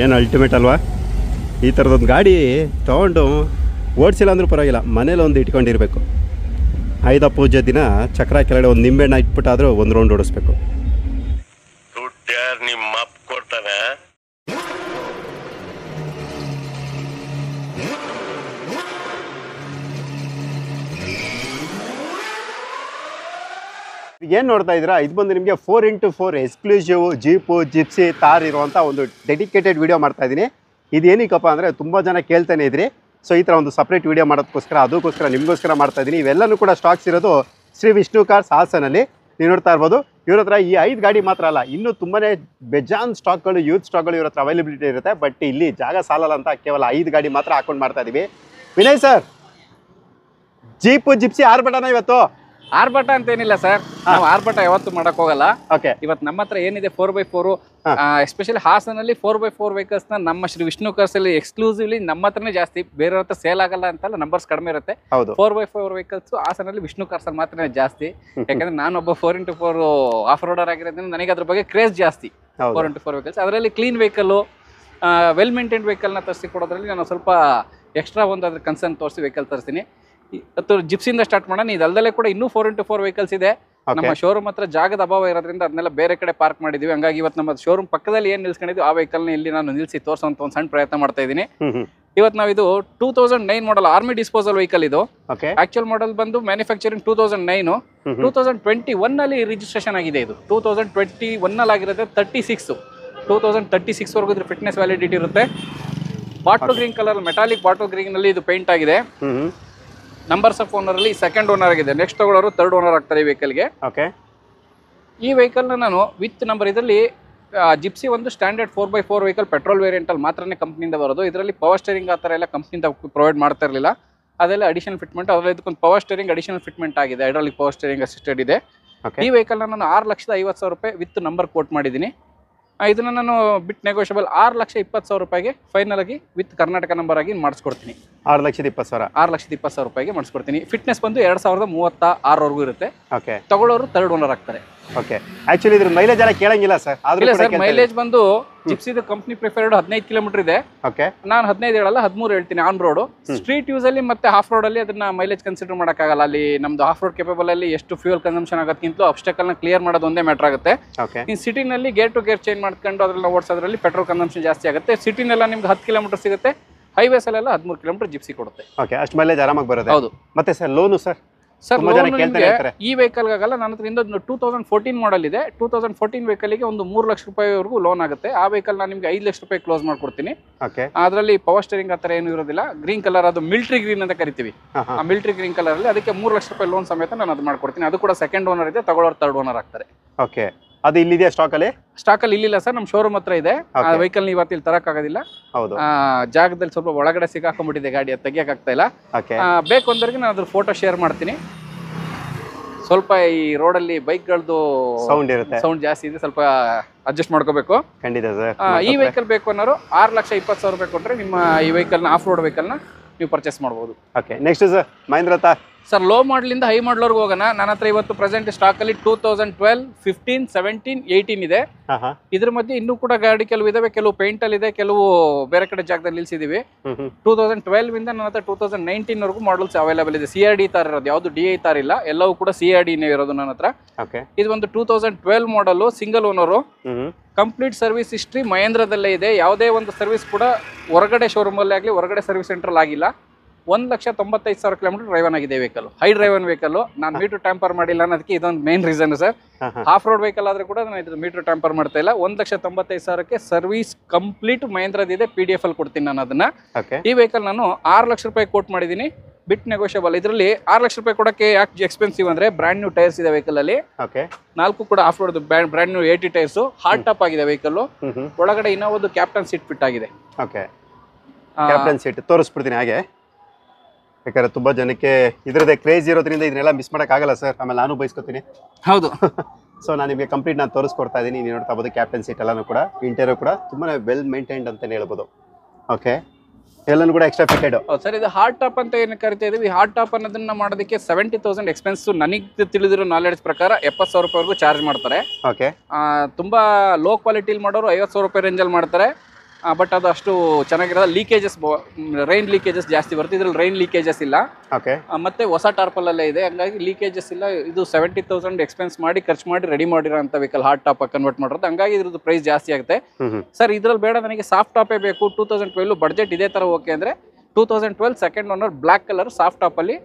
ಏನು ಅಲ್ಟಿಮೇಟ್ ಅಲ್ವಾ? ಈ ಥರದೊಂದು ಗಾಡಿ ತೊಗೊಂಡು ಓಡಿಸಿಲ್ಲ ಅಂದರೂ ಪರವಾಗಿಲ್ಲ, ಮನೇಲಿ ಒಂದು ಇಟ್ಕೊಂಡಿರಬೇಕು. ಆಯುಧ ಪೂಜೆ ದಿನ ಚಕ್ರ ಕೆಳಗಡೆ ಒಂದು ನಿಂಬೆಹಣ್ಣು ಇಟ್ಬಿಟ್ಟಾದರೂ ಒಂದು ರೌಂಡ್ ಓಡಿಸ್ಬೇಕು. ನಿಮ್ಮ ಅಪ್ಪ ಕೊಡ್ತಾನೆ. ಏನು ನೋಡ್ತಾ ಇದ್ದೀರಾ? ಇದು ಬಂದು ನಿಮಗೆ 4x4 ಎಕ್ಸ್ಕ್ಲೂಸಿವ್ ಜೀಪು ಜಿಪ್ಸಿ ತಾರ್ ಇರುವಂಥ ಒಂದು ಡೆಡಿಕೇಟೆಡ್ ವೀಡಿಯೋ ಮಾಡ್ತಾ ಇದ್ದೀನಿ. ಇದು ಏನಕ್ಕಪ್ಪ ಅಂದರೆ ತುಂಬ ಜನ ಕೇಳ್ತಾನೆ ಇದ್ರಿ. ಸೊ ಈ ಥರ ಒಂದು ಸಪ್ರೇಟ್ ವೀಡಿಯೋ ಮಾಡೋದಕ್ಕೋಸ್ಕರ ಅದಕ್ಕೋಸ್ಕರ ನಿಮಗೋಸ್ಕರ ಮಾಡ್ತಾ ಇದ್ದೀನಿ. ಇವೆಲ್ಲನೂ ಕೂಡ ಸ್ಟಾಕ್ಸ್ ಇರೋದು ಶ್ರೀ ವಿಷ್ಣು ಕಾರ್ಸ್ ಹಾಸನಲ್ಲಿ. ನೀವು ನೋಡ್ತಾ ಇರ್ಬೋದು. ಇವ್ರ ಹತ್ರ ಈ 5 ಗಾಡಿ ಮಾತ್ರ ಅಲ್ಲ, ಇನ್ನೂ ತುಂಬಾ ಬೆಜಾನ್ ಸ್ಟಾಕ್ಗಳು, ಯೂತ್ ಸ್ಟಾಕ್ಗಳು ಇವ್ರ ಹತ್ರ ಅವೈಲಬಿಲಿಟಿ ಇರುತ್ತೆ. ಬಟ್ ಇಲ್ಲಿ ಜಾಗ ಸಾಲಲ್ಲ ಅಂತ ಕೇವಲ 5 ಗಾಡಿ ಮಾತ್ರ ಹಾಕೊಂಡು ಮಾಡ್ತಾ ಇದ್ದೀವಿ. ವಿನಯ್ ಸರ್, ಜೀಪು ಜಿಪ್ಸಿ ಆರ್ಭಟನ ಇವತ್ತು? ಆರ್ಭಟ ಅಂತ ಏನಿಲ್ಲ ಸರ್, ನಾವು ಆರ್ಭಟ ಯಾವತ್ತು ಮಾಡಕ್ ಹೋಗಲ್ಲ. ಓಕೆ, ಇವತ್ತು ನಮ್ಮ ಹತ್ರ ಏನಿದೆ 4x4, ಎಸ್ಪೆಷಲಿ ಹಾಸನಲ್ಲಿ 4x4 ವೆಹಿಕಲ್ಸ್ ನ ನಮ್ಮ ಶ್ರೀ ವಿಷ್ಣು ಕಾರ್ಸ್ ಅಲ್ಲಿ ಎಕ್ಸ್ಕ್ಲೂಸಿವ್ಲಿ ನಮ್ಮ ಹತ್ರನೇ ಜಾಸ್ತಿ, ಬೇರೆಯವ್ರ ಹತ್ರ ಸೇಲ್ ಆಗಲ್ಲ ಅಂತಲ್ಲ, ನಂಬರ್ಸ್ ಕಡಿಮೆ ಇರುತ್ತೆ. 4x4 ವೆಹಿಕಲ್ಸ್ ಹಾಸನಲ್ಲಿ ವಿಷ್ಣು ಕಾರ್ಸ್ ಅಲ್ಲಿ ಮಾತ್ರ ಜಾಸ್ತಿ. ಯಾಕಂದ್ರೆ ನಾನೊಬ್ಬ 4x4 ಆಫ್ ರೋಡರ್ ಆಗಿರೋದ್ರಿಂದ ನನಗೆ ಅದ್ರ ಬಗ್ಗೆ ಕ್ರೇಜ್ ಜಾಸ್ತಿ. 4x4 ವೆಹಿಕಲ್ಸ್ ಅದರಲ್ಲಿ clean vehicle, well maintained vehicle ನ ತರಿಸಿ ಕೊಡೋದ್ರಲ್ಲಿ ನಾನು ಸ್ವಲ್ಪ ಎಕ್ಸ್ಟ್ರಾ ಒಂದು ಅದ್ರ ಕನ್ಸರ್ನ್ ತೋರಿಸಿ ವೆಹಿಕಲ್ ತರಿಸ್ತೀನಿ. ಜಿಪ್ಸಿಂದ ಸ್ಟಾರ್ಟ್ ಮಾಡೋಣ. ಇದಲ್ದಲ್ಲೇ ಕೂಡ ಇನ್ನೂ 4x4 ವೆಹಿಕಲ್ಸ್ ಇದೆ. ನಮ್ಮ ಶೋರೂಮ್ ಹತ್ರ ಜಾಗದ ಅಭಾವ ಇರೋದ್ರಿಂದ ಅದನ್ನೆಲ್ಲ ಬೇರೆ ಕಡೆ ಪಾರ್ಕ್ ಮಾಡಿದೀವಿ. ಹಂಗಾಗಿ ಇವತ್ತು ನಮ್ಮ ಶೋರೂಮ್ ಪಕ್ಕದಲ್ಲಿ ಏನ್ ನಿಲ್ಸ್ಕೊಂಡಿದ್ವಿ ಆ ವೆಹಿಕಲ್ನ ಇಲ್ಲಿ ನಾನು ನಿಲ್ಸಿ ತೋರಿಸುವಂತ ಒಂದು ಸಣ್ಣ ಪ್ರಯತ್ನ ಮಾಡ್ತಾ ಇದ್ದೀನಿ. ಇವತ್ತು ನಾವು ಇದು 2009 ಮಾಡಲ್ ಆರ್ಮಿ ಡಿಸ್ಪೋಸಲ್ ವೆಹಿಕಲ್. ಇದು ಆಕ್ಚುಯಲ್ ಮಾಡಲ್ ಬಂದು ಮ್ಯಾನುಫ್ಯಾಕ್ಚರಿಂಗ್ 2009. 2021 ನಲ್ಲಿ ರಿಜಿಸ್ಟ್ರೇಷನ್ ಆಗಿದೆ. ಇದು 2021 ನಲ್ಲಿ ಆಗಿರುತ್ತೆ. 2036 ವರೆಗೂ ಇದ್ರ ಫಿಟ್ನೆಸ್ ವ್ಯಾಲಿಡಿಟಿ ಇರುತ್ತೆ. Bottle green colour, metallic bottle green ನಲ್ಲಿ ಇದು ಪೇಂಟ್ ಆಗಿದೆ. ನಂಬರ್ಸ್ ಆಫ್ ಓನರ್ ಅಲ್ಲಿ ಸೆಕೆಂಡ್ ಓನರ್ ಆಗಿದೆ. ನೆಕ್ಸ್ಟ್ ತಗೊಳ್ಳೋರು ಥರ್ಡ್ ಓನರ್ ಆಗ್ತಾರೆ ಈ ವೆಹಿಕಲ್ಗೆ. ಈ ವೆಹಿಕಲ್ನ ನಾನು ವಿತ್ ನಂಬರ್, ಇದರಲ್ಲಿ ಜಿಪ್ಸಿ ಒಂದು standard 4x4 vehicle petrol variant ಅಲ್ಲಿ ಮಾತ್ರನೇ ಕಂಪ್ನಿಯಿಂದ ಬರೋದು. ಇದರಲ್ಲಿ ಪವರ್ ಸ್ಟೇರಿಂಗ್ ಆ ಥರ ಎಲ್ಲ ಕಂಪ್ನಿಯಿಂದ ಪ್ರೊವೈಡ್ ಮಾಡ್ತಾ ಇರಲಿಲ್ಲ. ಅದೆಲ್ಲ ಅಡಿಷನಲ್ ಫಿಟ್ಮೆಂಟ್. ಅದರಲ್ಲಿ ಇದಕ್ಕೊಂದು ಪವರ್ ಸ್ಟೇರಿಂಗ್ ಅಡಿಷನಲ್ ಫಿಟ್ಮೆಂಟ್ ಆಗಿದೆ. ಹೈಡ್ರಾಲಿಕ್ ಪವರ್ ಸ್ಟೇರಿಂಗ್ ಅಸಿಸ್ಟೆಡ್ ಇದೆ. ಈ ವೆಹಿಕಲ್ನ ನಾನು 6,50,000 ರೂಪಾಯಿ ವಿತ್ ನಂಬರ್ ಕೋಟ್ ಮಾಡಿದ್ದೀನಿ. ಇದನ್ನ ನಾನು ಬಿಟ್ ನೆಗೋಷಿಯಬಲ್ 6,20,000 ರೂಪಾಯಿಗೆ ಫೈನಲ್ ಆಗಿ ವಿತ್ ಕರ್ನಾಟಕ ನಂಬರ್ ಆಗಿ ಮಾಡಿಸ್ಕೊಡ್ತೀನಿ. 6,20,000 ರೂಪಾಯಿಗೆ ಮಾಡಿಸ್ಕೊಡ್ತೀನಿ. ಫಿಟ್ನೆಸ್ ಬಂದು 2036 ವರೆಗೂ ಇರುತ್ತೆ. ತಗೊಳ್ಳೋರು ಥರ್ಡ್ ಓನರ್ ಆಗ್ತಾರೆ. ಓಕೆ, ಆಕ್ಚುಲಿ ಇದ್ರ ಮೈಲೇಜ್ ಎಲ್ಲ ಕೇಳಂಗಿಲ್ಲ ಸರ್? ಇಲ್ಲ ಸರ್, ಮೈಲೇಜ್ ಬಂದು ಜಿಪ್ಸಿದು ಕಂಪ್ನಿ ಪ್ರಿಫರ್ಡ್ 15 ಕಿಲೋಮೀಟರ್ ಇದೆ. ನಾನು 15 ಹೇಳಲ್ಲ, 13 ಹೇಳ್ತೀನಿ ಆನ್ ರೋಡ್. ಸ್ಟ್ರೀಟ್ ಯೂಸ್ ಅಲ್ಲಿ ಮತ್ತೆ ಹಾಫ್ ರೋಡ್ ಅಲ್ಲಿ ಅದನ್ನ ಮೈಲೇಜ್ ಕನ್ಸಿಡರ್ ಮಾಡಕ್ಕಾಗಲ್ಲ. ಅಲ್ಲಿ ನಮ್ದು ಹಾಫ್ ರೋಡ್ ಕೇಪಬಲ್ ಅಲ್ಲಿ ಎಷ್ಟು ಫ್ಯೂಯಲ್ ಕನ್ಸಂಪ್ಷನ್ ಆಗೋದಕ್ಕಿಂತ ಅಬ್ಸ್ಟಕಲ್ ನ ಕ್ಲಿಯರ್ ಮಾಡೋದು ಒಂದೇ ಮ್ಯಾಟರ್ ಆಗುತ್ತೆ. ಇನ್ ಸಿಟಿನಲ್ಲಿ ಗೇರ್ ಟು ಗೇರ್ ಚೇಂಜ್ ಮಾಡ್ಕೊಂಡು ಅದ್ರಲ್ಲಿ ಓಡಿಸೋದ್ರಲ್ಲಿ ಪೆಟ್ರೋಲ್ ಕನ್ಸಂಪ್ಷನ್ ಜಾಸ್ತಿ ಆಗುತ್ತೆ. ಸಿಟಿನೆಲ್ಲ ನಿಮ್ಗೆ 10 ಕಿಲೋಮೀಟರ್ ಸಿಗುತ್ತೆ. ಹೈವೇಸ್ ಅಲ್ಲೆಲ್ಲ 13 ಕಿಲೋಮೀಟರ್ ಜಿಪ್ಸಿ ಕೊಡುತ್ತೆ. ಅಷ್ಟು ಮೈಲೇಜ್ ಆರಾಮಾಗಿ ಬರುತ್ತೆ. ಹೌದು. ಮತ್ತೆ ಸರ್ ಲೋನು ಸರ್? ಸರ್ ಈ ವೆಹಿಕಲ್ ಆಗಲ್ಲ, ನನ್ನ ಹತ್ರ ಇನ್ನೊಂದು 2014 ಮಾಡಲ್ ಇದೆ. 2014 ವೆಹಿಕಲ್ಗೆ ಒಂದು 3 ಲಕ್ಷ ರೂಪಾಯಿವರೆಗೂ ಲೋನ್ ಆಗುತ್ತೆ. ಆ ವೆಹಿಕಲ್ ನಾನು ನಿಮ್ಗೆ 5 ಲಕ್ಷ ರೂಪಾಯಿ ಕ್ಲೋಸ್ ಮಾಡ್ಕೊಡ್ತೀನಿ. ಅದರಲ್ಲಿ ಪವರ್ ಸ್ಟೇರಿಂಗ್ ಆ ಥರ ಏನು ಇರೋದಿಲ್ಲ. ಗ್ರೀನ್ ಕಲರ್, ಅದು ಮಿಲಿಟರಿ ಗ್ರೀನ್ ಅಂತ ಕರಿತೀವಿ. ಆ ಮಿಲಿಟರಿ ಗ್ರೀನ್ ಕಲರ್ ಅಲ್ಲಿ ಅದಕ್ಕೆ 3 ಲಕ್ಷ ರೂಪಾಯಿ ಲೋನ್ ಸಮೇತ ನಾನು ಅದು ಮಾಡ್ಕೊಡ್ತೀನಿ. ಅದು ಕೂಡ ಸೆಕೆಂಡ್ ಓನರ್ ಇದೆ. ತಗೊಳ್ಳೋರು ಥರ್ಡ್ ಓನರ್ ಆಗ್ತಾರೆ. ಓಕೆ, ಅದು ಇಲ್ಲಿದೆಯಾ ಸ್ಟಾಕಲ್ಲಿ? ಸ್ಟಾಕಲ್ಲಿ ಇಲ್ಲಿಲ್ಲ ಸರ್, ನಮ್ಮ ಶೋರೂಮ್ ಹತ್ರ ಇದೆ. ಆ ವೆಹಿಕಲ್ ಇವತ್ತು ಇಲ್ಲಿ ತರಕ್ಕಾಗೋದಿಲ್ಲ. ಜಾಗದಲ್ಲಿ ಸ್ವಲ್ಪ ಒಳಗಡೆ ಸಿಕ್ಕಾಕೊಂಡ್ಬಿಟ್ಟಿದೆ ಗಾಡಿ, ಅದು ತೆಗಿಯಕ್ಕಾಗ್ತಾ ಇಲ್ಲ. ಬೇಕು ಅಂದವ್ರಿಗೆ ನಾನು ಅದ್ರ ಫೋಟೋ ಶೇರ್ ಮಾಡ್ತೀನಿ. ಸ್ವಲ್ಪ ಈ ರೋಡಲ್ಲಿ ಬೈಕ್ಗಳದ್ದು ಸೌಂಡ್ ಜಾಸ್ತಿ ಇದೆ, ಸ್ವಲ್ಪ ಅಡ್ಜಸ್ಟ್ ಮಾಡ್ಕೋಬೇಕು. ಖಂಡಿತ ಸರ್. ಈ ವೆಹಿಕಲ್ ಬೇಕು ಅನ್ನೋರು 6,20,000 ರೂಪಾಯಿ ಕೊಟ್ಟರೆ ನಿಮ್ಮ ಈ ವೆಹಿಕಲ್ನ ಆಫ್ ರೋಡ್ ವೆಹಿಕಲ್ನ ನೀವು ಪರ್ಚೇಸ್ ಮಾಡ್ಬೋದು. ಓಕೆ, ನೆಕ್ಸ್ಟ್ ಸರ್ ಮಹೇಂದ್ರ ತಾರ್. ಸರ್ ಲೋ ಮಾಡಲಿಂದ ಹೈ ಮಾಡಲವರೆಗೂ ಹೋಗೋಣ. ನನ್ನ ಹತ್ರ ಇವತ್ತು ಪ್ರೆಸೆಂಟ್ ಸ್ಟಾಕ್ ಅಲ್ಲಿ 2012, 15, 17, 18 ಇದೆ. ಇದ್ರ ಮಧ್ಯೆ ಇನ್ನೂ ಕೂಡ ಗಾಡಿ ಕೆಲವು ಇದಾವೆ, ಕೆಲವು ಪೇಂಟ್ ಅಲ್ಲಿ ಇದೆ, ಕೆಲವು ಬೇರೆ ಕಡೆ ಜಾಗದಲ್ಲಿ ನಿಲ್ಸಿದೀವಿ. 2012 ಇಂದ ನನ್ನ ಹತ್ರ 2019 ವರೆಗೂ ಮಾಡಲ್ಸ್ ಅವೈಲೇಬಲ್ ಇದೆ. CRD ತಾರ್ ಇರೋದು, ಯಾವ್ದು DI ತಾರ್ ಇಲ್ಲ, ಎಲ್ಲವೂ ಕೂಡ CRD ಇರೋದು ನನ್ನ ಹತ್ರ. ಇದು ಒಂದು 2012 model, single owner, complete service history ಮಹೇಂದ್ರದಲ್ಲೇ ಇದೆ. ಯಾವುದೇ ಒಂದು ಸರ್ವಿಸ್ ಕೂಡ ಹೊರಗಡೆ ಶೋರೂಮ್ ಅಲ್ಲಿ ಆಗಲಿ ಹೊರಗಡೆ ಸರ್ವಿಸ್ ಸೆಂಟರ್ ಆಗಿಲ್ಲ. 1,95,000 ಕಿಲೋಮೀಟರ್ ಡ್ರೈವನ್ ಆಗಿದೆ ವೆಹಿಕಲ್. High driven vehicle. ನಾನು ಮೀಟರ್ ಟ್ಯಾಂಪರ್ ಮಾಡಿಲ್ಲ ಅನ್ನೋದಕ್ಕೆ ಇದೊಂದು main reason sir. Half road vehicle ಆದ್ರೆ ಕೂಡ ನಾನು ಇದ್ರ ಮೀಟರ್ ಟ್ಯಾಂಪರ್ ಮಾಡ್ತಾ ಇಲ್ಲ. 1,95,000ಕ್ಕೆ ಸರ್ವಿಸ್ ಕಂಪ್ಲೀಟ್ ಮಹೇಂದ್ರದಿದೆ. PDF ಅಲ್ಲಿ ಕೊಡ್ತೀನಿ ನಾನು ಅದನ್ನ. ಈ ವೆಹಿಕಲ್ ನಾನು 6 ಲಕ್ಷ ರೂಪಾಯಿ ಕೋಟ್ ಮಾಡಿದ್ದೀನಿ, ಬಿಟ್ ನೆಗೋಷಿಯಬಲ್. ಇದರಲ್ಲಿ 6 ಲಕ್ಷ ರೂಪಾಯಿ ಕೊಡಕ್ಕೆ ಯಾಕೆ ಎಕ್ಸ್ಪೆನ್ಸಿವ್ ಅಂದ್ರೆ ಬ್ರ್ಯಾಂಡ್ ನ್ಯೂ ಟೈರ್ಸ್ ಇದೆ ವೆಹಿಕಲ್ ಅಲ್ಲಿ. 4 ಕೂಡ of road brand new 80 tyres, hard top ಆಗಿದೆ ವೆಹಿಕಲ್. ಒಳಗಡೆ ಇನ್ನೂ ಒಂದು ಕ್ಯಾಪ್ಟನ್ ಸೀಟ್ ಫಿಟ್ ಆಗಿದೆ. ಕ್ಯಾಪ್ಟನ್ ಸೀಟ್ ತೋರಿಸ್ಬಿಡ್ತೀನಿ ಹಾಗೆ, ಯಾಕಂದ್ರೆ ತುಂಬಾ ಜನಕ್ಕೆ ಇದ್ರದ್ದೇ ಕ್ರೇಜ್ ಇರೋದ್ರಿಂದ ಇದನ್ನೆಲ್ಲ ಮಿಸ್ ಮಾಡೋಕ್ಕಾಗಲ್ಲ ಸರ್. ಆಮೇಲೆ ನಾನು ಬಯಸ್ಕೊತೀನಿ. ಹೌದು. ಸೊ ನಾನು ನಿಮಗೆ ಕಂಪ್ಲೀಟ್ ನಾನು ತೋರಿಸ್ಕೊಡ್ತಾ ಇದ್ದೀನಿ. ನೀವು ನೋಡ್ತಾ ಇರ್ಬೋದು ಕ್ಯಾಪ್ಟನ್ ಸೀಟ್ ಎಲ್ಲಾನು ಕೂಡ, ಇಂಟೀರಿಯರ್ ಕೂಡ ತುಂಬಾ ವೆಲ್ ಮೇಂಟೈನ್ಡ್ ಅಂತಲೇ ಹೇಳ್ಬೋದು. ಓಕೆ, ಎಲ್ಲನೂ ಕೂಡ ಎಕ್ಸ್ಟ್ರಾ ಫಿಟೆಡ್. ಹೌದು ಸರ್, ಇದು ಹಾರ್ಡ್ ಟಾಪ್ ಅಂತ ಏನು ಕರಿತಾ ಇದೀವಿ. ಹಾರ್ಡ್ ಟಾಪ್ ಅನ್ನೋದನ್ನ ಮಾಡೋದಕ್ಕೆ 70,000 ಎಕ್ಸ್ಪೆನ್ಸ್. ನನಗೆ ತಿಳಿದಿರೋ ನಾಲೆಡ್ಜ್ ಪ್ರಕಾರ 70,000 ರೂಪಾಯಿವರೆಗೂ ಚಾರ್ಜ್ ಮಾಡ್ತಾರೆ. ಓಕೆ. ತುಂಬಾ ಲೋ ಕ್ವಾಲಿಟಿಲಿ ಮಾಡೋರು 50,000 ರೂಪಾಯಿ ರೇಂಜಲ್ಲಿ ಮಾಡ್ತಾರೆ. ಬಟ್ ಅದು ಅಷ್ಟು ಚೆನ್ನಾಗಿರೋದು. ಲೀಕೇಜಸ್, ರೈನ್ ಲೀಕೇಜಸ್ ಜಾಸ್ತಿ ಬರುತ್ತೆ. ಇದ್ರಲ್ಲಿ ರೈನ್ ಲೀಕೇಜಸ್ ಇಲ್ಲ. ಓಕೆ. ಮತ್ತೆ ಹೊಸ ಟಾರ್ಪಲ್ ಇದೆ, ಹಂಗಾಗಿ ಲೀಕೇಜಸ್ ಇಲ್ಲ. ಇದು 70,000 ಎಕ್ಸ್ಪೆನ್ಸ್ ಮಾಡಿ ಖರ್ಚು ಮಾಡಿ ರೆಡಿ ಮಾಡಿರೋ ಅಂತ ವೆಹಿಕಲ್ ಹಾರ್ಡ್ ಟಾಪ್ ಕನ್ವರ್ಟ್ ಮಾಡಿರೋದು, ಹಂಗಾಗಿ ಇದ್ರದ್ದು ಪ್ರೈಸ್ ಜಾಸ್ತಿ ಆಗುತ್ತೆ. ಸರ್ ಇದ್ರಲ್ಲಿ ಬೇಡ ನನಗೆ ಸಾಫ್ಟ್ ಟಾಪೇ ಬೇಕು, 2012 ಬಡ್ಜೆಟ್ ಇದೇ ತರ ಓಕೆ ಅಂದ್ರೆ 2012 second owner black colour soft top ಅಲ್ಲಿ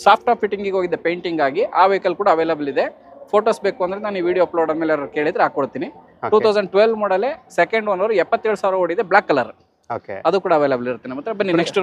ಸಾಫ್ಟ್ ಟಾಪ್ ಫಿಟ್ಟಿಂಗಿಗೆ ಹೋಗಿದ್ದೆ ಪೇಂಟಿಂಗ್ ಆಗಿ. ಆ ವೆಹಿಕಲ್ ಕೂಡ ಅವೈಲೇಬಲ್ ಇದೆ. ಫೋಟೋಸ್ ಬೇಕು ಅಂದ್ರೆ ನಾನು ಈ ವಿಡಿಯೋ ಅಪ್ಲೋಡ್ ಆದ್ಮೇಲೆ ಕೇಳಿದ್ರೆ ಹಾಕೊಡ್ತೀನಿ. 2012 ಮಾಡಲೇ ಸೆಕೆಂಡ್ ಓನರ್ 77,000 ಓಡಿದೆ, ಬ್ಲಾಕ್ ಕಲರ್. ಅದು ಕೂಡ ಅವೈಲೇಬಲ್ ಇರುತ್ತೆ ನಮ್ಮ ಹತ್ರ. ಬನ್ನಿ ನೆಕ್ಸ್ಟ್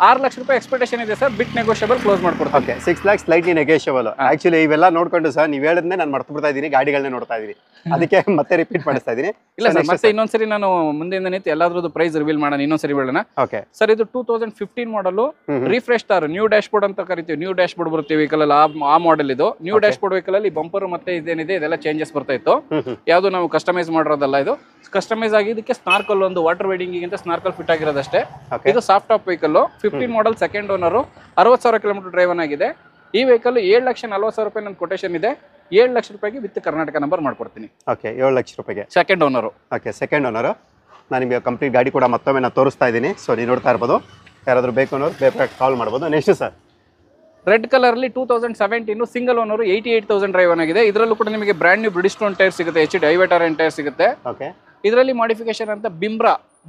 6 ಲಕ್ಷ ರೂಪಾಯಿ ಎಕ್ಸ್ಪೆಕ್ಟೇಷನ್ ಇದೆ ಸರ್. ಬಿಟ್ ನೆಗೋಷಿಯಬಲ್ ಕ್ಲೋಸ್ ಮಾಡ್ಕೊಡ್ತೀನಿ. Okay, 6 lakhs slightly negotiable. Actually ಇವೆಲ್ಲ ನೋಡ್ಕೊಂಡು ಸರ್ ನೀವು ಹೇಳಿದ್ನೆ ನಾನು ಮರ್ತು ಬಿಡ್ತಾ ಇದ್ದೀನಿ, ಗಾಡಿಗಳನ್ನ ನೋಡ್ತಾ ಇದ್ದೀನಿ, ಅದಕ್ಕೆ ಮತ್ತೆ ರಿಪೀಟ್ ಮಾಡಿಸ್ತಾ ಇದ್ದೀನಿ. ಇಲ್ಲ ಸರ್, ಮತ್ತೆ ಇನ್ನೊಂದ್ಸರಿ ನಾನು ಮುಂದಿನ ನಿಂತು ಎಲ್ಲಾದ್ರದ್ದು ಪ್ರೈಸ್ ರಿವೀಲ್ ಮಾಡೋಣ, ಇನ್ನೊಂದ್ಸರಿ ಹೇಳೋಣ. ಓಕೆ ಸರ್, ಇದು 2015 ಮಾಡಲು refresh star new dash board ಅಂತ ಕರಿತೀವಿ. ನ್ಯೂ ಡ್ಯಾಶ್ ಬೋರ್ಡ್ ಬರುತ್ತೆ ವೆಹಿಕಲ್ ಅಲ್ಲಿ, ಆ ಮಾಡೆಲ್ ಇದು. ನ್ಯೂ ಡ್ಯಾಶ್ ಬೋರ್ಡ್ ವೆಹಿಕಲ್ ಅಲ್ಲಿ ಬಂಪರ್ ಮತ್ತೆ ಇದೇನಿದೆ ಇದೆಲ್ಲ ಚೇಂಜಸ್ ಬರ್ತಾ ಇತ್ತು. ಯಾವುದು ನಾವು ಕಸ್ಟಮೈಸ್ ಮಾಡಿರೋದಲ್ಲ, ಇದು ಕಸ್ಟಮೈಸ್ ಆಗಿ ಇದಕ್ಕೆ ಸ್ನಾರ್ಕಲ್ ಒಂದು ವಾಟರ್ ವೈಡಿಂಗ್ ಅಂತ ಸ್ನಾರ್ಕಲ್ ಫಿಟ್ ಆಗಿರೋದಷ್ಟೇ. ಇದು ಸಾಫ್ಟ್ ಟಾಪ್ ವೆಹಿಕಲ್, 15 ಮಾಡಲ್, ಸೆಕೆಂಡ್ ಓನರ್, 60,000 ಕಿಲೋಮೀಟರ್ ಡ್ರೈವನ್ ಆಗಿದೆ. ಈ ವೆಹಿಕಲ್ 7,40,000 ರೂಪಾಯಿ ನನ್ನ ಕೊಟೇಶನ್ ಇದೆ. 7 ಲಕ್ಷ ರೂಪಾಯಿಗೆ ವಿತ್ ಕರ್ನಾಟಕ ನಂಬರ್ ಮಾಡ್ಕೊಡ್ತೀನಿ. ಓಕೆ, 7 ಲಕ್ಷ ರೂಪಾಯಿಗೆ second owner. Okay, second owner. ನಾನು ನಿಮಗೆ ಕಂಪ್ಲೀಟ್ ಗಾಡಿ ಕೂಡ ಮತ್ತೊಮ್ಮೆ ನಾನು ತೋರಿಸ್ತಾ ಇದ್ದೀನಿ. ಸೊ ನೀವು ನೋಡ್ತಾ ಇರ್ಬೋದು, ಯಾರಾದರೂ ಬೇಕು ಅನ್ನೋರು ಬೇಕಾಗಿ ಕಾಲ್ ಮಾಡ್ಬೋದು. ನೆಕ್ಸ್ಟ್ ಸರ್, ರೆಡ್ ಕಲರ್ ಅಲ್ಲಿ 2017 ಸಿಂಗಲ್ ಓನರ್, 88,000 ಡ್ರೈವನ್ ಆಗಿದೆ. ಇದರಲ್ಲೂ ಕೂಡ ನಿಮಗೆ ಬ್ರ್ಯಾಂಡ್ ನ್ಯೂ ಬ್ರಿಡಿಸ್ಟೋನ್ ಟೈರ್ ಸಿಗುತ್ತೆ, HD ಐವೆಟರ್ ಟೈರ್ ಸಿಗುತ್ತೆ. ಓಕೆ. ಇದರಲ್ಲಿ ಮಾಡಿಫಿಕೇಶನ್ ಅಂತ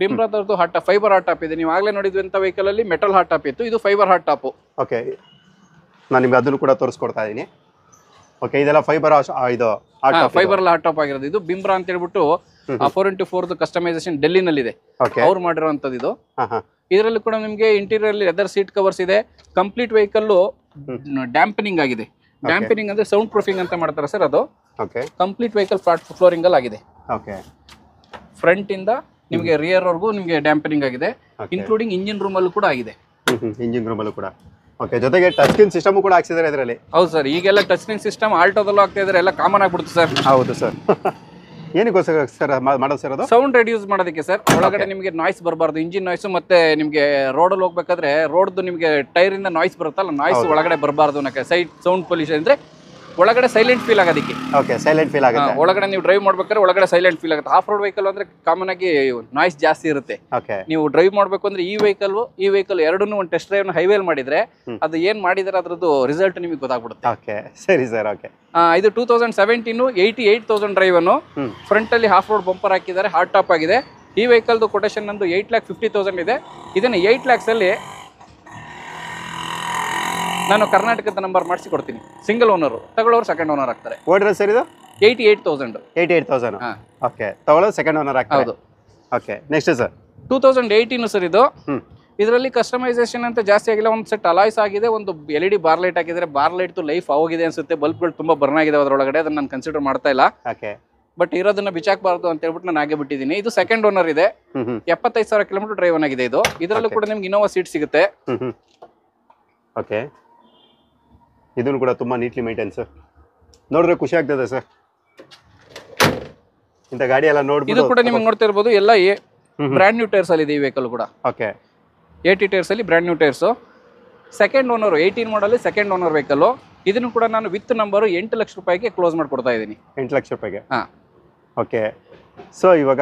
ಬಿಮ್ರಾದವ್ರದ್ದು hard top, fibre hard top ಇದೆ. ನೀವು ಆಗಲೇ ನೋಡಿದ್ವಂತ ವೆಹಿಕಲ್ ಅಲ್ಲಿ ಮೆಟಲ್ ಹಾಟ್ ಟಾಪ್ ಇತ್ತು, ಇದು ಫೈಬರ್ ಹಾಟ್ ಟಾಪ್. ಓಕೆ, ನಾನು ನಿಮ್ಗೆ ಅದನ್ನು ಕೂಡ ತೋರಿಸ್ಕೊಡ್ತಾ ಇದ್ದೀನಿ. ಓಕೆ, ಇದೆಲ್ಲ ಫೈಬರ್, ಇದು ಫೈಬರ್ ಹಾಟ್ ಟಾಪ್ ಆಗಿರೋದು. ಇದು ಬಿಮ್ರಾ ಅಂತ ಹೇಳ್ಬಿಟ್ಟು 4x4 ಕಸ್ಟಮೈಸೇಷನ್ ಡೆಲ್ಲಿನಲ್ಲಿದೆ, ಅವ್ರು ಮಾಡಿರುವಂತದ್ದು ಇದು. ಇದರಲ್ಲಿ ಕೂಡ ನಿಮಗೆ ಇಂಟೀರಿಯರ್ ಅಲ್ಲಿ ಲೆದರ್ ಸೀಟ್ ಕವರ್ಸ್ ಇದೆ. ಕಂಪ್ಲೀಟ್ ವೆಹಿಕಲ್ ಡ್ಯಾಂಪನಿಂಗ್ ಆಗಿದೆ. ಡ್ಯಾಂಪನಿಂಗ್ ಅಂದ್ರೆ ಸೌಂಡ್ ಪ್ರೂಫಿಂಗ್ ಅಂತ ಮಾಡ್ತಾರೆ ಸರ್, ಅದು. ಓಕೆ. ಕಂಪ್ಲೀಟ್ ವೆಹಿಕಲ್ ಫ್ಲೋರಿಂಗ್ ಅಲ್ಲಿ ಆಗಿದೆ. ಓಕೆ. ಫ್ರಂಟ್ ಇಂದ ನಿಮಗೆ ರಿಯರ್ ವರ್ಗೂ ನಿಮಗೆ ಡ್ಯಾಂಪನಿಂಗ್ ಆಗಿದೆ, ಇನ್ಕ್ಲೂಡಿಂಗ್ ಇಂಜಿನ್ ರೂಮ್ ಅಲ್ಲೂ ಕೂಡ ಆಗಿದೆ. ಇಂಜಿನ್ ರೂಮ್ ಅಲ್ಲೂ ಕೂಡ. ಓಕೆ, ಜೊತೆಗೆ ಟಚ್ ಸ್ಕ್ರೀನ್ ಸಿಸ್ಟಮ್ ಕೂಡ ಹಾಕ್ಸಿದ್ದಾರೆ ಇದರಲ್ಲಿ. ಹೌದು ಸರ್, ಈಗೆಲ್ಲ ಟಚ್ ಸ್ಕ್ರೀನ್ ಸಿಸ್ಟಮ್ ಆಲ್ಟೋದಲ್ಲೂ ಆಗ್ತಾ ಇದ್ದಾರೆ, ಎಲ್ಲ ಕಾಮನ್ ಆಗ್ಬಿಡುತ್ತೆ ಸರ್. ಹೌದು ಸರ್. ಏನಕ್ಕೋಸ್ಕರ ಸರ್ ಮಾಡೋದು ಸರ್ ಅದು? ಸೌಂಡ್ ರೆಡ್ಯೂಸ್ ಮಾಡೋದಕ್ಕೆ ಸರ್. ಒಳಗಡೆ ನಿಮಗೆ ನಾಯ್ಸ್ ಬರಬಾರ್ದು, ಇಂಜಿನ್ ನಾಯ್ಸ್. ಮತ್ತೆ ನಿಮಗೆ ರೋಡಲ್ಲಿ ಹೋಗ್ಬೇಕಾದ್ರೆ ರೋಡ್ದು ನಿಮಗೆ ಟೈರ್ ಇಂದ ನಾಯ್ಸ್ ಬರುತ್ತಲ್ಲ, ನಾಯ್ಸ್ ಒಳಗಡೆ ಬರಬಾರ್ದು ಅನ್ನಕ್ಕೆ. ಸೈಡ್ ಸೌಂಡ್ ಪೊಲ್ಯೂಷನ್ ಅಂದ್ರೆ ಒಳಗಡೆ ಸೈಲೆಂಟ್ ಫೀಲ್ ಆಗೋದಕ್ಕೆ. ಓಕೆ, ಸೈಲೆಂಟ್ ಫೀಲ್ ಆಗುತ್ತೆ. ಒಳಗಡೆ ನೀವು ಡ್ರೈವ್ ಮಾಡ್ಬೇಕಾದ್ರೆ ಒಳಗಡೆ ಸೈಲೆಂಟ್ ಫೀಲ್ ಆಗುತ್ತೆ. ಆಫ್ ರೋಡ್ ವೆಹಿಕಲ್ ಅಂದ್ರೆ ಕಾಮನ್ ಆಗಿ ನಾಯ್ಸ್ ಜಾಸ್ತಿ ಇರುತ್ತೆ. ಓಕೆ. ನೀವು ಡ್ರೈವ್ ಮಾಡ್ಬೇಕು ಅಂದ್ರೆ ಈ ವೆಹಿಕಲ್ ಎರಡನ್ನೂ ಒಂದು ಟೆಸ್ಟ್ ಡ್ರೈವ್ ಹೈವೇಲ್ ಮಾಡಿದ್ರೆ ಅದು ಏನ್ ಮಾಡಿದ್ರೆ ಅದ್ರದ್ದು ರಿಸಲ್ಟ್ ನಿಮಗೆ ಗೊತ್ತಾಗ್ಬಿಡುತ್ತೆ. ಓಕೆ, ಸರಿ ಸರ್. ಓಕೆ, ಇದು 2017 88,000 ಡ್ರೈವ್ ಅನ್ನು. ಫ್ರಂಟ್ ಅಲ್ಲಿ ಹಾಫ್ ರೋಡ್ ಬಂಪರ್ ಹಾಕಿದ್ದಾರೆ, ಹಾರ್ಡ್ ಟಾಪ್ ಆಗಿದೆ. ಈ ವೆಹಿಕಲ್ದು ಕೊಟೇಶನ್ ನಂದು 8,50,000 ಇದೆ. ಇದನ್ನ 8 lakhs ಅಲ್ಲಿ ನಾನು ಕರ್ನಾಟಕದ ನಂಬರ್ ಮಾಡಿಸಿ ಕೊಡ್ತೀನಿ. ಸಿಂಗಲ್ ಓನರ್, ತಗೊಳ್ಳೋರು ಸೆಕೆಂಡ್ ಓನರ್ ಆಗ್ತಾರೆ. ಓಡಿರೋ ಸರ್ ಇದು 88,000. 88,000. ಓಕೆ, ತಗೊಳ್ಳೋದು ಸೆಕೆಂಡ್ ಓನರ್ ಆಗ್ತಾರೆ. ಹೌದು. ಓಕೆ, ನೆಕ್ಸ್ಟ್ ಸರ್ 2018 ಸರ್ ಇದು. ಇದರಲ್ಲಿ ಕಸ್ಟಮೈಸೇಷನ್ ಅಂತ ಜಾಸ್ತಿ ಆಗಿಲ್ಲ. ಒಂದು ಸೆಟ್ ಅಲಾಯ್ಸ್ ಆಗಿದೆ, ಒಂದು LED ಬಾರ್ ಲೈಟ್ ಹಾಕಿದ್ರೆ ಬಾರ್ ಲೈಟ್ ಲೈಫ್ ಆಗೋಗಿದೆ ಅನ್ಸುತ್ತೆ. ಬಲ್ಬ್ಗಳು ತುಂಬಾ ಬರ್ನ್ ಆಗಿದೆ ಅದರೊಳಗಡೆ, ಅದನ್ನ ನಾನು ಕನ್ಸಿಡರ್ ಮಾಡ್ತಾ ಇಲ್ಲ. ಓಕೆ. ಬಟ್ ಇರೋದನ್ನ ಬಿಚ್ಚಾಕಬಾರ್ದು ಅಂತ ಹೇಳ್ಬಿಟ್ಟು ನಾನು ಹಾಗೆ ಬಿಟ್ಟಿದ್ದೀನಿ. ಇದು ಸೆಕೆಂಡ್ ಓನರ್ ಇದೆ, 75,000 ಕಿಲೋಮೀಟರ್ ಡ್ರೈವ್ ಆಗಿದೆ ಇದು. ಇದರಲ್ಲೂ ಕೂಡ ನಿಮ್ಗೆ ಇನೋವಾ ಸೀಟ್ ಸಿಗುತ್ತೆ. ಓಕೆ, ಇದನ್ನು ಕೂಡ ತುಂಬಾ ನೀಟ್ಲಿ ಮೇಂಟೈನ್ ಸರ್. ನೋಡಿದ್ರೆ ಖುಷಿ ಆಗ್ತದೆ ಸರ್, ಇಂಥ ಗಾಡಿ ಎಲ್ಲ ನೋಡ್ಬಿಟ್ಟು. ಇದು ಕೂಡ ನಿಮ್ಗೆ ನೋಡ್ತಾ ಇರ್ಬೋದು, ಎಲ್ಲ ಬ್ರ್ಯಾಂಡ್ ನ್ಯೂ ಟೈರ್ಸ್ ಅಲ್ಲಿ ಇದೆ ಈ ವೆಹಿಕಲ್ ಕೂಡ. ಓಕೆ, 80 ಟೈರ್ಸ್ ಅಲ್ಲಿ brand new tyres. Second owner 18 model second owner vehicle. ಇದನ್ನು ಕೂಡ ನಾನು ವಿತ್ ನಂಬರ್ 8 ಲಕ್ಷ ರೂಪಾಯಿಗೆ ಕ್ಲೋಸ್ ಮಾಡ್ಕೊಡ್ತಾ ಇದ್ದೀನಿ. 8 ಲಕ್ಷ ರೂಪಾಯಿಗೆ. ಓಕೆ. ಸೊ ಇವಾಗ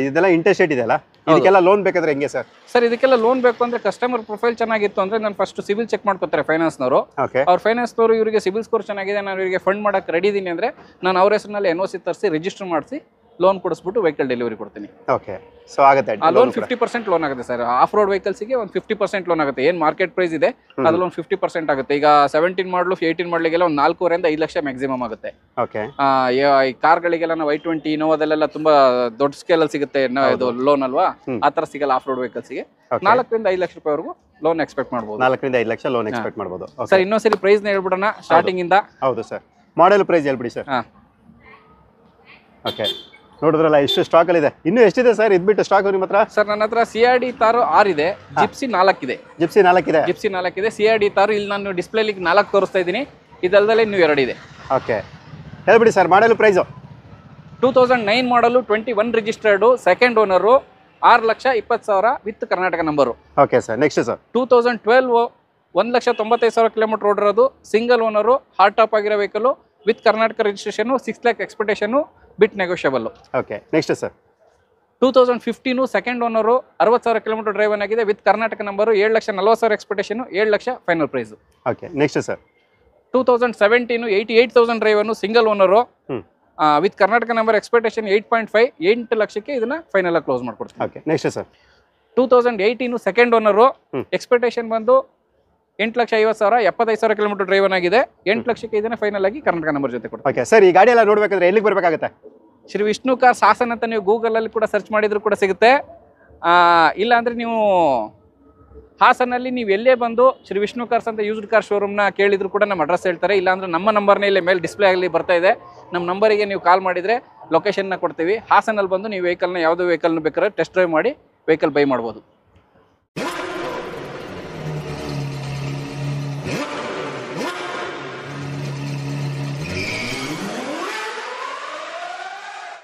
ಇದೆಲ್ಲ ಇಂಟ್ರೆಸ್ಟ್ ರೇಟ್ ಇದೆಯಲ್ಲ, ಇದಕ್ಕೆಲ್ಲ ಲೋನ್ ಬೇಕಾದ್ರೆ ಹೆಂಗೆ ಸರ್? ಸರ್, ಇದಕ್ಕೆಲ್ಲ ಲೋನ್ ಬೇಕು ಅಂದ್ರೆ ಕಸ್ಟಮರ್ ಪ್ರೊಫೈಲ್ ಚೆನ್ನಾಗಿತ್ತು ಅಂದ್ರೆ ನಾನು ಫಸ್ಟ್ ಸಿಬಿಲ್ ಚೆಕ್ ಮಾಡ್ಕೊತಾರೆ ಫೈನಾನ್ಸ್ನವರು. ಅವ್ರ ಫೈನಾನ್ಸ್ನವರು ಇವರಿಗೆ ಸಿಬಿಲ್ ಸ್ಕೋರ್ ಚೆನ್ನಾಗಿದೆ, ನಾನು ಇವರಿಗೆ ಫಂಡ್ ಮಾಡಕ್ಕೆ ರೆಡಿ ಇದೀನಿ ಅಂದ್ರೆ ನಾನು ಅವ್ರ ಹೆಸರಿನಲ್ಲಿ NOC ತರಿಸಿ ರಿಜಿಸ್ಟರ್ ಮಾಡಿಸಿ ಲೋನ್ ಕೊಡಿಸ್ಬಿಟ್ಟು ವೆಹಿಕಲ್ ಡೆಲಿವರಿ ಕೊಡ್ತೀನಿ. ಓಕೆ, ಸೊ ಆಗುತ್ತೆ. ಆ ಲೋನ್ 50% ಲೋನ್ ಆಗುತ್ತೆ ಸರ್. ಆಫ್ ರೋಡ್ ವೆಹಿಕಲ್ಸ್ಗೆ ಒಂದು 50% ಲೋನ್ ಆಗುತ್ತೆ. ಏನು ಮಾರ್ಕೆಟ್ ಪ್ರೈಸ್ ಇದೆ ಅದ್ರಲ್ಲಿ ಒಂದು 50% ಆಗುತ್ತೆ. ಈಗ 17 ಮಾಡಲು 18 ಮಾಡಲಿಗೆಲ್ಲ ಒಂದು 4.5 ರಿಂದ 5 ಲಕ್ಷ ಮ್ಯಾಕ್ಸಿಮಮ್ ಆಗುತ್ತೆ. ಓಕೆ. ಈ ಕಾರ್ಗಳಿಗೆಲ್ಲ ನಾವು i20 ಇನೋವಾದಲ್ಲೆಲ್ಲ ತುಂಬಾ ದೊಡ್ಡ ಸ್ಕೇಲ್ ಅಲ್ಲಿ ಸಿಗುತ್ತೆ ಇದು ಲೋನ್ ಅಲ್ವಾ, ಆ ತರ ಸಿಗಲ್ಲ ಆಫ್ ರೋಡ್ ವೆಹಿಕಲ್ಸ್ಗೆ. 4 ರಿಂದ 5 ಲಕ್ಷ ರೂಪಾಯಿವರೆಗೂ ಲೋನ್ ಎಕ್ಸ್ಪೆಕ್ಟ್ ಮಾಡಬಹುದು. 4 ರಿಂದ 5 ಲಕ್ಷ ಲೋನ್ ಎಕ್ಸ್ಪೆಕ್ಟ್ ಮಾಡಬಹುದು. ಸರ್, ಇನ್ನೊಂದ್ಸರಿ ಪ್ರೈಸ್ ನ ಹೇಳ್ಬಿಡೋಣ ಸ್ಟಾರ್ಟಿಂಗ್ ಇಂದ. ಹೌದು ಸರ್, ಮಾಡೆಲ್ ಪ್ರೈಸ್ ಹೇಳ್ಬಿಡಿ ಸರ್. ಓಕೆ, ನೋಡಿದ್ರಲ್ಲ ಎಷ್ಟು ಸ್ಟಾಕ್ ಅಲ್ಲಿ ಇದೆ. ಇನ್ನು ಎಷ್ಟಿದೆ ಸರ್ ಇದ್ಬಿಟ್ಟು ಸ್ಟಾಕ್ ನಿಮ್ಮ ಹತ್ರ? ಸರ್, ನನ್ನ ಹತ್ರ CRD ತಾರು 6 ಇದೆ, ಜಿಪ್ಸಿ 4 ಇದೆ. ಜಿಪ್ಸಿ 4 ಇದೆ. ಜಿಪ್ಸಿ 4 ಇದೆ. CRD ತಾರು ಇಲ್ಲಿ ನಾನು ಡಿಸ್ಪ್ಲೇಲಿ 4 ತೋರಿಸ್ತಾ ಇದ್ದೀನಿ. ಇದಲ್ದಲ್ಲೇ ಇನ್ನೂ 2 ಇದೆ. ಓಕೆ, ಹೇಳ್ಬಿಡಿ sir model price. 2009 model 21 registered, second owner, 6,20,000 with Karnataka number. Okay sir. Next sir 2012 1,95,000 kilometre ಓಡಿರೋದು, ಸಿಂಗಲ್ ಓನರು, ಹಾರ್ಡ್ ಟಾಪ್ ಆಗಿರೋ vehicle with Karnataka registration, 6 lakh expectation, bit negotiable. Okay. Next sir 2015 second owner, 60,000 kilometre drive ಆಗಿದೆ with Karnataka number, 7,40,000 expectation, 7 lakh final price. Okay. Next sir 2017 88,000 ಡ್ರೈವನು, single owner with Karnataka number, expectation 8.5, 8 ಲಕ್ಷಕ್ಕೆ ಇದನ್ನ final ಆಗಿ close ಮಾಡ್ಕೊಡ್ತೀವಿ. Okay. Next sir 2018 second owner, expectation ಬಂದು 8,50,000, 75,000 kilometre driven ಆಗಿದೆ, 8 ಲಕ್ಷಕ್ಕೆ ಇದನ್ನ ಫೈನಲ್ ಆಗಿ ಕರ್ನಾಟಕ ನಂಬರ್ ಜೊತೆ ಕೊಡ್ತೀವಿ. Okay sir. ಈ ಗಾಡಿ ಎಲ್ಲ ನೋಡ್ಬೇಕಂದ್ರೆ ಎಲ್ಲಿಗೆ ಬರಬೇಕಾಗುತ್ತೆ? ಶ್ರೀ ವಿಷ್ಣು ಕಾರ್ಸ್ ಹಾಸನ್ ಅಂತ ನೀವು ಗೂಗಲಲ್ಲಿ ಕೂಡ ಸರ್ಚ್ ಮಾಡಿದ್ರು ಕೂಡ ಸಿಗುತ್ತೆ. ಇಲ್ಲ ಅಂದರೆ ನೀವು ಹಾಸನಲ್ಲಿ ನೀವು ಎಲ್ಲೇ ಬಂದು ಶ್ರೀ ವಿಷ್ಣು ಕಾರ್ಸ್ ಅಂತ ಯೂಸ್ಡ್ ಕಾರ್ ಶೋರೂಮ್ನ ಕೇಳಿದ್ರು ಕೂಡ ನಮ್ಮ ಅಡ್ರೆಸ್ ಹೇಳ್ತಾರೆ. ಇಲ್ಲಾಂದ್ರೆ ನಮ್ಮ ನಂಬರ್ನೇ ಇಲ್ಲೇ ಮೇಲೆ ಡಿಸ್ಪ್ಲೇ ಆಗಲಿ ಬರ್ತಾ ಇದೆ, ನಮ್ಮ ನಂಬರಿಗೆ ನೀವು ಕಾಲ್ ಮಾಡಿದರೆ ಲೊಕೇಶನ್ನ ಕೊಡ್ತೀವಿ. ಹಾಸನಲ್ಲಿ ಬಂದು ನೀವು ವೆಹಿಕಲ್ನ ಯಾವುದೇ ವೆಹಿಕಲ್ನ ಬೇಕಾದ್ರೆ ಟೆಸ್ಟ್ ಡ್ರೈವ್ ಮಾಡಿ ವೆಹಿಕಲ್ ಬೈ ಮಾಡ್ಬೋದು.